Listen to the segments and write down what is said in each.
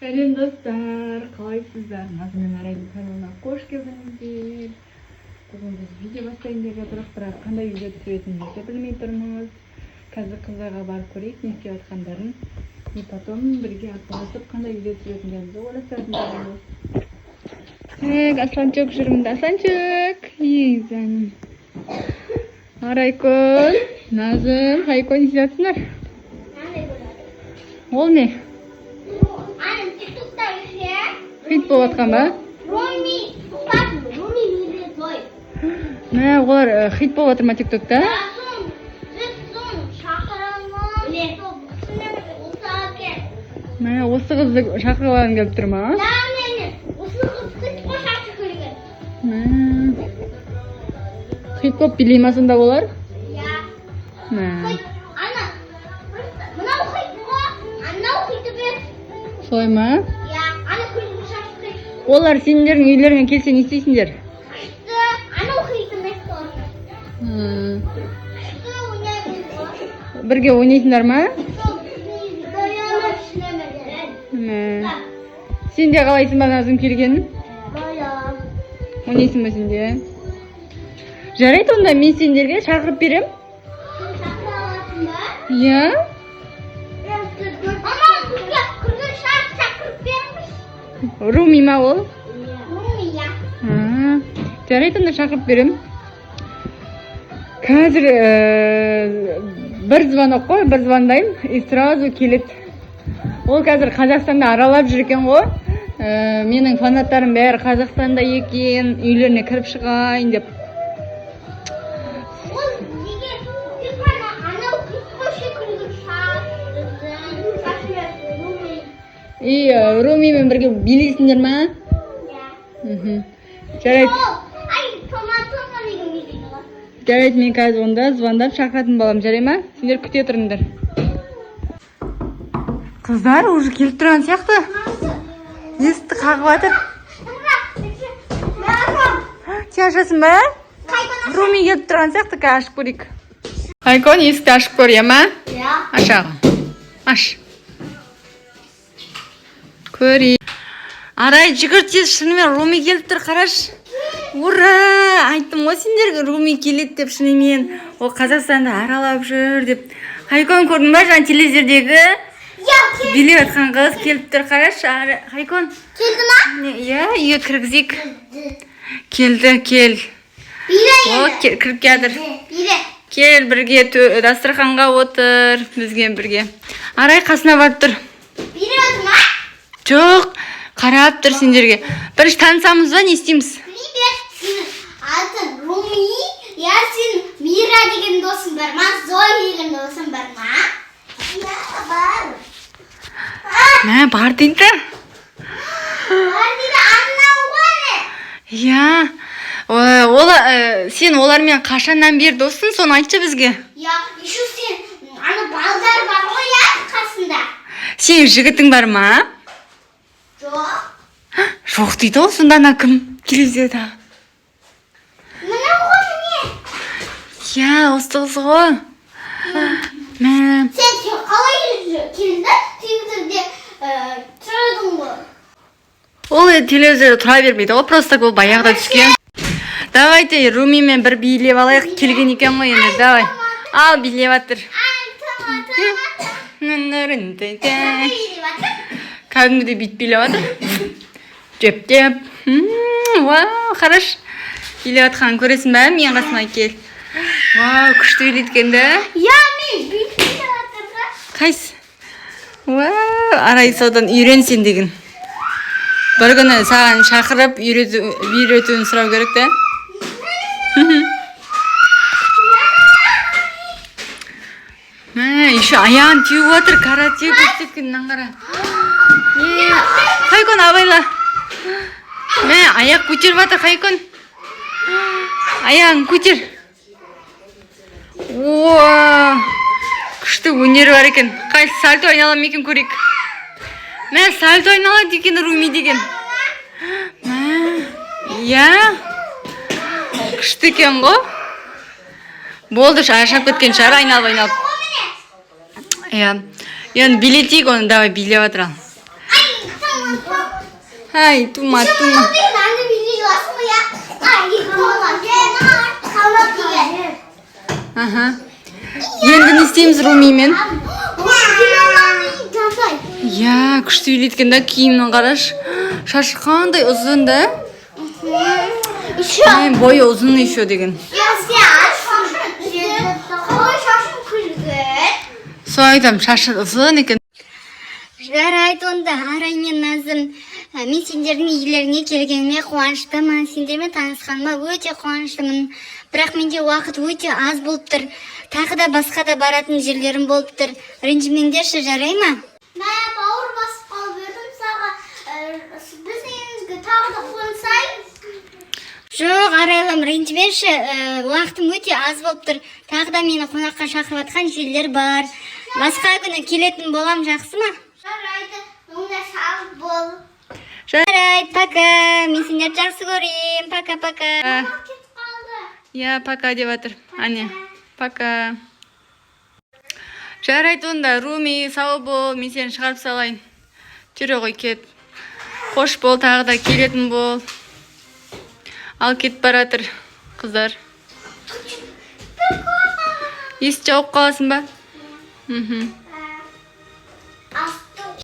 Selam dostlar, kalaysızlar. Nazım'ın arayın kanalına hoş geldinizler. Bugün biz video başlayın деп жатырық, бірақ қандай видео түсіретінімізді білмей тұрмыз. Қазір қыздарға барып көрейік, не істеп жатқандарын. И потом бірге араласып қандай видео түсіретіндерімізді ойластыратындармыз. Асланчик жүрмін, Асланчик. Езаным. Арайкүл, Назым, Хайкүл не істеп жатсыңдар? Ол не? Хит болып жатқан ба? Мә, олар хит болып жатыр ма тиктокта? Мә, осы қызды шақырғыларың келіп тұр ма? Мә, хит болып билей ма сонда олар? Мә. Солай ма? Олар сендердің үйлеріңе келсе не істейсіңдер? Бірге ойнайсыңдар ма? Сен де қалайсың ба Назым келгенін? Ойнайсың ба сен де? Жарайды онда мен сендерге шақырып берем. Иә? Руми ма ол? Жарайды онда шақырып берем. Қазір бір звонок қой, бір звондайым, и сразу келет. Ол қазір Қазақстанда аралап жүр екен ғой. Менің фанаттарым бәрі Қазақстанда екен, үйлеріне кіріп шығайын деп. И Румимен бірге билейсіңдер ма? Жарайды. Жарайды, мен қазір онда звондап шақыратын балам, жарай ма? Сендер күте тұрыңдар. Қыздар уже келіп тұрған сияқты. Есікті қағып жатыр. Сен ашасың ба? Руми келіп тұрған сияқты, ашып көрейік. Айкон, есікті ашып көр, ма? Ашағын. Аш. Көрейік. Арай, жүгір тез, шынымен Руми келіп тұр, қараш. Ура! Айттым ғой сендерге Руми келеді деп, шынымен. Ол Қазақстанды аралап жүр деп. Хайкон, көрдің ба, жаңа телевизордегі билеп жатқан қыз келіп тұр, қараш. Хайкон. Келді ма? Иә, үйге кіргізейік. Келді, кел. О, кіріп келдір. Кел, бірге дастарханға отыр, бізге бірге. Арай, қасына барып тұр. Жоқ, қарап тұр сендерге. Бірінші танысамыз ба, не істейміз? Алтын Руми, я сен Мира деген досың бар ма? Зой деген досың бар ма? Иә, бар. Мә, бар дейді. Бар дейді, анау ғой. Иә. Сен олармен қашаннан бері доссың, соны айтшы бізге. Я, еще сен, ана балдар бар ғой, я, қасында. Сен жігітің бар ма? Жоқ. Жоқ дейді ол, сонда ана кім телевизорда? Мына ғой міне. Иә, осы қыз ғой. Мә. Сен қалай келді? Телевизорде тұрадың ғой. Ол телевизорда тұра бермейді, ол просто бұл баяғыда түскен. Давайте Румимен бір билеп алайық, келген екен ғой енді, давай. Ал, билеп атыр. Кәдімгідей бит билеп атыр. Жеп-жеп. Вау, қараш. Билеп атқанын көресің бә, мен қасыма кел. Вау, күшті билеткенді. Я, мен бит билеп атырға. Қайсы? Вау, Арай содан үйренсен деген. Бір күні саған шақырып үйретуін сұрау керек та. Мә, еще аяғын түйіп отыр, карате көрсеткеннен қара. Хайкон, абайла. Мә, аяқ көтеріп жатыр, Хайкон. Аяғын көтер. Ооо, күшті өнері бар екен. Қайсы сальто айналам екен көрейік. Мә, сальто айналады екен Руми деген. Мә, иә. Күшті екен ғой. Болды, ашап кеткен шығар, айналып. Иә. Енді билетейік оны, давай билеп отыралым. Ай, тума. 나는 미리 왔어야. 아, 이거 қалап деген. Аха. Енді не істейміз Румимен? Я, күшті билейді екен да, киімін қараш. Шашы қандай ұзын да? Ай, бойы ұзын еще деген. Сол айтам, шашы ұзын екен. Жарайды онда, Арай мен Назым. Мен сендердің үйлеріңе келгеніме қуаныштымын. Сендермен танысқаныма өте қуаныштымын. Бірақ менде уақыт өте аз болып тұр. Тағы да басқа да баратын жерлерім болып тұр. Ренжімеңдерші, жарай ма? Мә, бауыр басып қалып едім саған. Біздің үйімізге тағы да қонсай? Жоқ, Арайлым, ренжімеші. Уақытым өте аз болып тұр. Тағы да мені қонаққа шақырып жатқан жерлер бар. Басқа күні келетін болам, жақсы ма? Жарайды, онда сау бол. Жарайды, Пока. Мен сендерді жақсы көрем. Пока-пока. Я, пока деп жатыр. Ане, пока. Жарайды онда, Руми, сау бол, мен сені шығарып салайын. Жүре ғой, кет. Қош бол, тағы да келетін бол. Ал кетіп баратыр, қыздар. Есі жауып қаласың ба?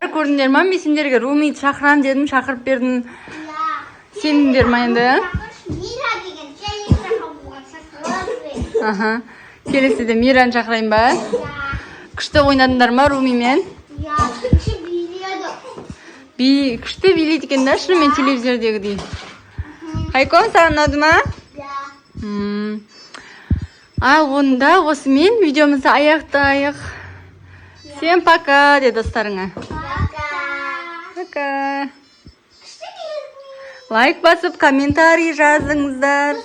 Көрдіңдер ма? Мен сендерге Румиді шақырам дедім, шақырып бердім. Сендіңдер ма енді? Аха. Келесіде Мираны шақырайын ба? Күшті ойнадыңдар ма Румимен? Күшті билейді екен да, шынымен телевизордегідей. Хайком, саған ұнады ма? Ал онда осымен видеомызды аяқтайық. Всем пока де достарыңа. Пока. Лайк басып, комментарий жазыңыздар.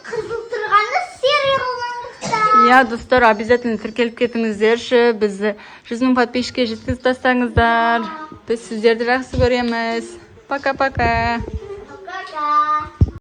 Қызыл тұрғанда серия қылмаңыздар. Я, достар, обязательно тіркеліп кетіңіздерші. Бізді 100 000 подписчикке жеткізіп тастаңыздар. Біз сіздерді жақсы көреміз. Пока-пока. Пока.